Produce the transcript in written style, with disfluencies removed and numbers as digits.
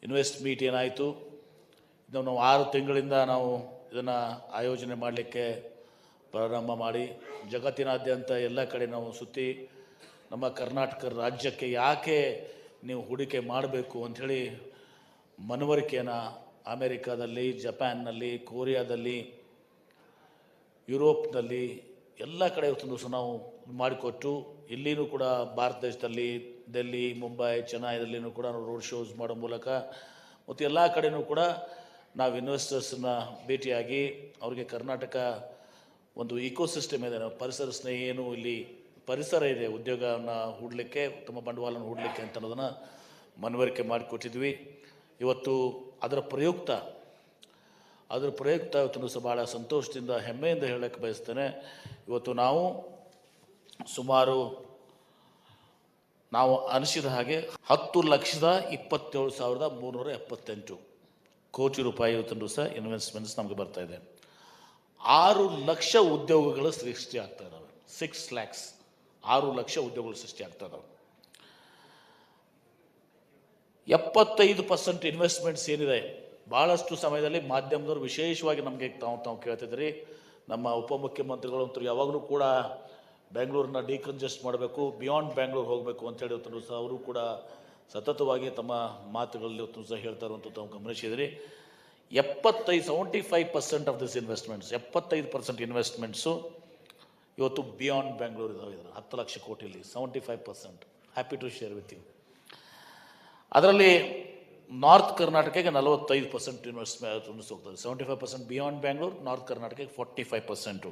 Invest meet ಏನಾಯಿತು, ಇದು ನಾವು 6 ತಿಂಗಳಿಂದ ನಾವು ಇದನ್ನು ಆಯೋಜನೆ ಮಾಡಲಿಕ್ಕೆ ಪ್ರಾರಂಭ ಮಾಡಿ ಜಗತ್ತಿನಾದ್ಯಂತ ಎಲ್ಲ ಕಡೆ ನಾವು ಸುತ್ತಿ ನಮ್ಮ ಕರ್ನಾಟಕ ರಾಜ್ಯಕ್ಕೆ ಯಾಕೆ ನೀವು ಹೂಡಿಕೆ ಮಾಡಬೇಕು ಅಂಥೇಳಿ ಮನವರಿಕೆಯನ್ನು ಅಮೇರಿಕಾದಲ್ಲಿ, ಜಪಾನ್ನಲ್ಲಿ, ಕೊರಿಯಾದಲ್ಲಿ, ಯುರೋಪ್ನಲ್ಲಿ ಎಲ್ಲ ಕಡೆ ಇವತ್ತೊಂದು ದಿವಸ ನಾವು ಮಾಡಿಕೊಟ್ಟು ಇಲ್ಲಿನೂ ಕೂಡ ಭಾರತ ದೇಶದಲ್ಲಿ ಡೆಲ್ಲಿ, ಮುಂಬೈ, ಚೆನ್ನೈದಲ್ಲಿನೂ ಕೂಡ ನಾವು ರೋಡ್ ಶೋಸ್ ಮಾಡೋ ಮೂಲಕ ಮತ್ತು ಎಲ್ಲ ಕಡೆಯೂ ಕೂಡ ನಾವು ಇನ್ವೆಸ್ಟರ್ಸನ್ನ ಭೇಟಿಯಾಗಿ ಅವ್ರಿಗೆ ಕರ್ನಾಟಕ ಒಂದು ಇಕೋಸಿಸ್ಟಮ್ ಇದೆ, ಪರಿಸರ ಸ್ನೇಹಿ ಏನು ಇಲ್ಲಿ ಪರಿಸರ ಇದೆ, ಉದ್ಯೋಗವನ್ನು ಹೂಡಲಿಕ್ಕೆ, ಉತ್ತಮ ಬಂಡವಾಳವನ್ನು ಹೂಡಲಿಕ್ಕೆ ಅಂತ ಅನ್ನೋದನ್ನು ಮನವರಿಕೆ ಮಾಡಿಕೊಟ್ಟಿದ್ವಿ. ಇವತ್ತು ಅದರ ಪ್ರಯುಕ್ತ ಇವತ್ತು ಸಹ ಭಾಳ ಸಂತೋಷದಿಂದ ಹೆಮ್ಮೆಯಿಂದ ಹೇಳಕ್ಕೆ ಬಯಸ್ತೇನೆ. ಇವತ್ತು ನಾವು ಅನಿಸಿದ ಹಾಗೆ 10,27,378 ಕೋಟಿ ರೂಪಾಯಿ ಇವತ್ತೊಂದು ಸಹ ಇನ್ವೆಸ್ಟ್ಮೆಂಟ್ಸ್ ನಮಗೆ ಬರ್ತಾ ಇದೆ. 6 ಲಕ್ಷ ಉದ್ಯೋಗಗಳು ಸೃಷ್ಟಿ ಆಗ್ತಾ ಇದ್ದಾವೆ. 6 lakhs 6 ಲಕ್ಷ ಉದ್ಯೋಗಗಳು ಸೃಷ್ಟಿ ಆಗ್ತಾ ಇದ್ದಾವೆ. 75% ಇನ್ವೆಸ್ಟ್ಮೆಂಟ್ಸ್ ಏನಿದೆ, ಭಾಳಷ್ಟು ಸಮಯದಲ್ಲಿ ಮಾಧ್ಯಮದವರು ವಿಶೇಷವಾಗಿ ನಮಗೆ ತಾವು ಕೇಳ್ತಿದ್ರಿ. ನಮ್ಮ ಉಪಮುಖ್ಯಮಂತ್ರಿಗಳು ಅಂತೂ ಯಾವಾಗಲೂ ಕೂಡ ಬೆಂಗಳೂರನ್ನ ಡಿಕಂಜೆಸ್ಟ್ ಮಾಡಬೇಕು, ಬಿಯಾಂಡ್ ಬೆಂಗಳೂರು ಹೋಗಬೇಕು ಅಂತೇಳಿ ಇವತ್ತು ಸಹ ಅವರು ಕೂಡ ಸತತವಾಗಿ ತಮ್ಮ ಮಾತುಗಳಲ್ಲಿ ಇವತ್ತು ಸಹ ಹೇಳ್ತಾ ಇರುವಂಥದ್ದು ತಾವು ಗಮನಿಸಿದ್ರಿ. 75% ಆಫ್ ದಿಸ್ ಇನ್ವೆಸ್ಟ್ಮೆಂಟ್ಸ್, 75% ಇನ್ವೆಸ್ಟ್ಮೆಂಟ್ಸು ಇವತ್ತು ಬಿಯಾಂಡ್ ಬೆಂಗಳೂರು ಇದಾವೆ. 10 ಲಕ್ಷ ಕೋಟಿಯಲ್ಲಿ 75%. Happy to share with you. ಅದರಲ್ಲಿ ನಾರ್ತ್ ಕರ್ನಾಟಕಕ್ಕೆ 45% ಇನ್ವೆಸ್ಟ್ಮೆಂಟ್ ಹೋಗ್ತದೆ. 75% ಬಿಯಾಂಡ್ ಬೆಂಗಳೂರು, ನಾರ್ತ್ ಕರ್ನಾಟಕಕ್ಕೆ 45%.